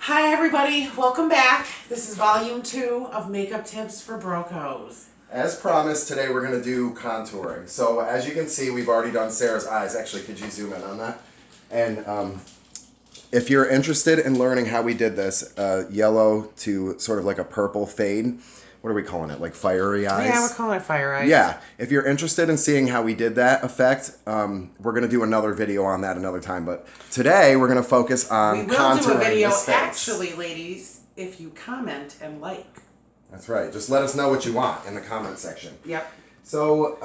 Hi everybody, welcome back. This is volume 2 of Makeup Tips for Brocos. As promised, today we're going to do contouring. So as you can see, we've already done Sarah's eyes. Actually, could you zoom in on that? And if you're interested in learning how we did this, yellow to sort of like a purple fade, what are we calling it? Like fiery eyes? Yeah, we're calling it fire eyes. Yeah. If you're interested in seeing how we did that effect, we're going to do another video on that another time. But today we're going to focus on contouring. We will do a video, actually, ladies, if you comment and like. That's right. Just let us know what you want in the comment section. Yep. So,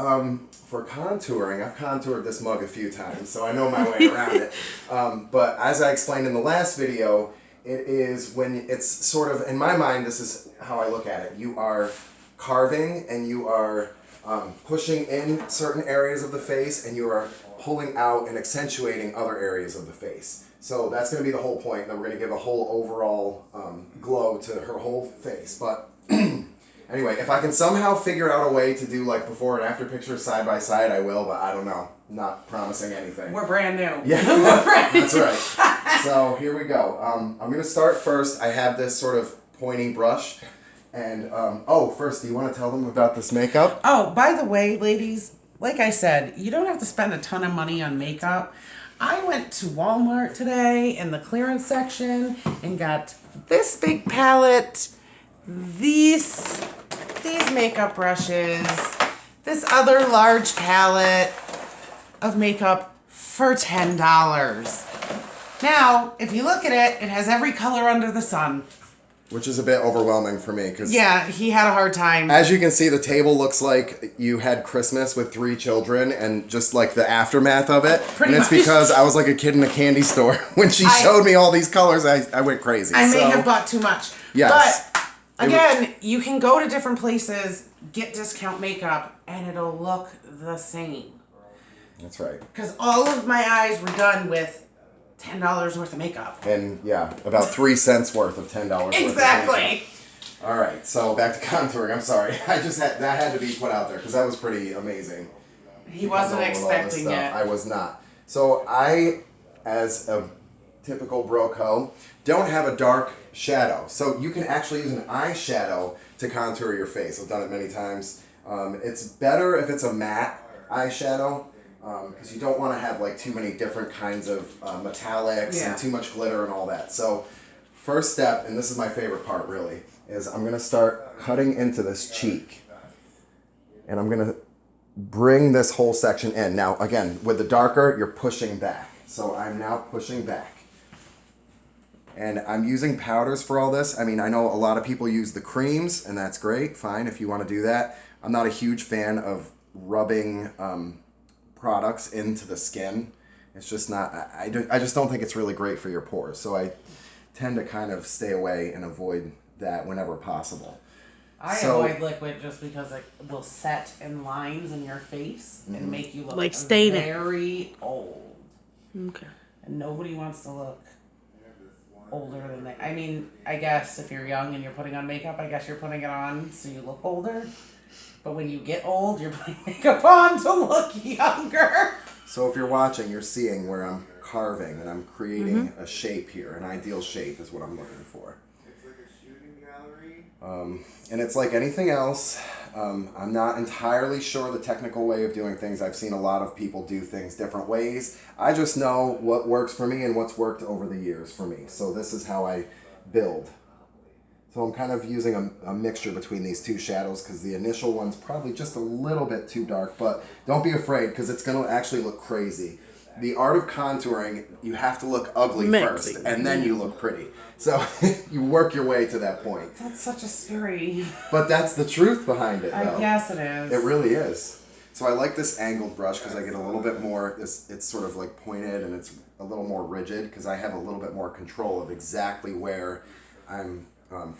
for contouring, I've contoured this mug a few times, so I know my way around it. But as I explained in the last video, it is when it's sort of, in my mind, this is how I look at it. You are carving and you are pushing in certain areas of the face and you are pulling out and accentuating other areas of the face. So that's going to be the whole point. Then we're going to give a whole overall glow to her whole face. But anyway, if I can somehow figure out a way to do like before and after pictures side by side, I will, but I don't know. Not promising anything. We're brand new. Yeah, that's right. So here we go. I'm going to start first. I have this sort of pointy brush. And, first, do you want to tell them about this makeup? Oh, by the way, ladies, like I said, you don't have to spend a ton of money on makeup. I went to Walmart today in the clearance section and got this big palette, these makeup brushes, this other large palette of makeup for $10. Now, if you look at it, it has every color under the sun. Which is a bit overwhelming for me. Yeah, he had a hard time. As you can see, the table looks like you had Christmas with 3 children and just like the aftermath of it. Pretty and it's much. because I was like a kid in a candy store. When she showed me all these colors, I went crazy. I may have bought too much. Yes. But, again, you can go to different places, get discount makeup, and it'll look the same. That's right. Because all of my eyes were done with $10 worth of makeup. And yeah, about 3 cents worth of $10 worth of makeup. Exactly. All right, so back to contouring. I'm sorry. That had to be put out there because that was pretty amazing. He wasn't expecting it. I was not. So I, as a typical broco, don't have a dark shadow. So you can actually use an eyeshadow to contour your face. I've done it many times. It's better if it's a matte eyeshadow. Because you don't want to have like too many different kinds of metallics and too much glitter and all that. So first step, and this is my favorite part really, is I'm going to start cutting into this cheek. And I'm going to bring this whole section in. Now again, with the darker, you're pushing back. So I'm now pushing back. And I'm using powders for all this. I mean, I know a lot of people use the creams, and that's great, fine if you want to do that. I'm not a huge fan of rubbing products into the skin. It's just not, I just don't think it's really great for your pores. So I tend to kind of stay away and avoid that whenever possible. I avoid liquid just because it will set in lines in your face and make you look like very old. Okay. And nobody wants to look older than they. I mean, I guess if you're young and you're putting on makeup, I guess you're putting it on so you look older. But when you get old, you're putting makeup on to look younger. So if you're watching, you're seeing where I'm carving and I'm creating a shape here. An ideal shape is what I'm looking for. It's like a shooting gallery. And it's like anything else. I'm not entirely sure the technical way of doing things. I've seen a lot of people do things different ways. I just know what works for me and what's worked over the years for me. So this is how I build. So I'm kind of using a mixture between these two shadows because the initial one's probably just a little bit too dark, but don't be afraid because it's going to actually look crazy. The art of contouring, you have to look ugly first, and then you look pretty. So you work your way to that point. That's such a scary... But that's the truth behind it, though. I guess it is. It really is. So I like this angled brush because I get a little bit more, it's sort of like pointed and it's a little more rigid because I have a little bit more control of exactly where I'm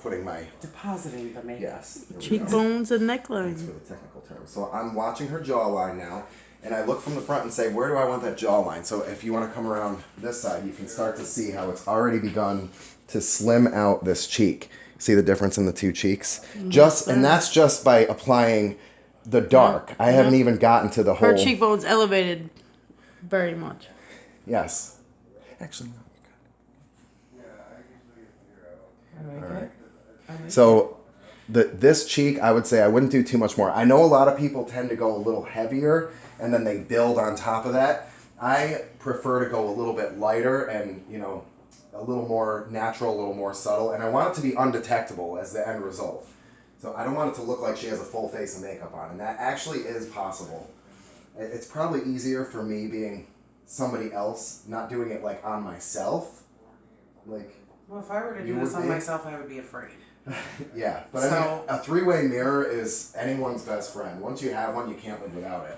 putting my... Depositing the makeup. Yes. Cheekbones and That's neckline. for the technical term. So I'm watching her jawline now, and I look from the front and say, where do I want that jawline? So if you want to come around this side, you can start to see how it's already begun to slim out this cheek. See the difference in the two cheeks? And that's just by applying the dark. I haven't even gotten to the whole... Her cheekbones elevated very much. Yes. Actually, no. So this cheek, I would say I wouldn't do too much more. I know a lot of people tend to go a little heavier and then they build on top of that. I prefer to go a little bit lighter and, a little more natural, a little more subtle. And I want it to be undetectable as the end result. So I don't want it to look like she has a full face of makeup on. And that actually is possible. It's probably easier for me being somebody else, not doing it like on myself. Like, Well, if I were to You do this would on be? myself, I would be afraid. yeah. But I So- mean, a three-way mirror is anyone's best friend. Once you have one, you can't live without it.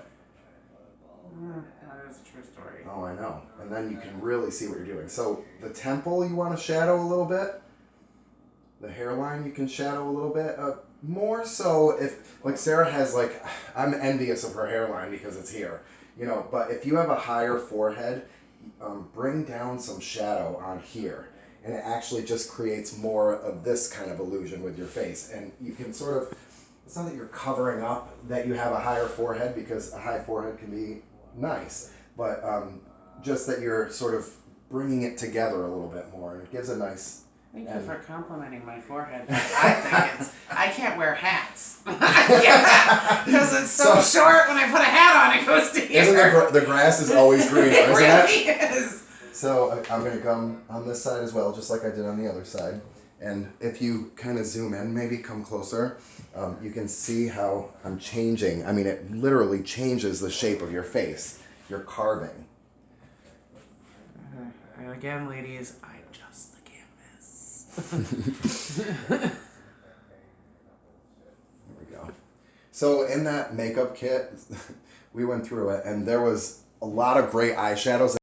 That is a true story. Oh, I know. And then you can really see what you're doing. So the temple you want to shadow a little bit. The hairline you can shadow a little bit. More so if, like Sarah has I'm envious of her hairline because it's here. But if you have a higher forehead, bring down some shadow on here. And it actually just creates more of this kind of illusion with your face. And you can sort of, it's not that you're covering up that you have a higher forehead, because a high forehead can be nice, but just that you're sort of bringing it together a little bit more, and it gives a nice. Thank you And- for complimenting my forehead. I can't wear hats. Because it's so short when I put a hat on, it goes to here. Isn't the grass is always greener, It isn't really it? is. So I'm going to come on this side as well, just like I did on the other side. And if you kind of zoom in, maybe come closer, you can see how I'm changing. I mean, it literally changes the shape of your face. You're carving. And again, ladies, I'm just the canvas. There we go. So in that makeup kit, we went through it, and there was a lot of great eyeshadows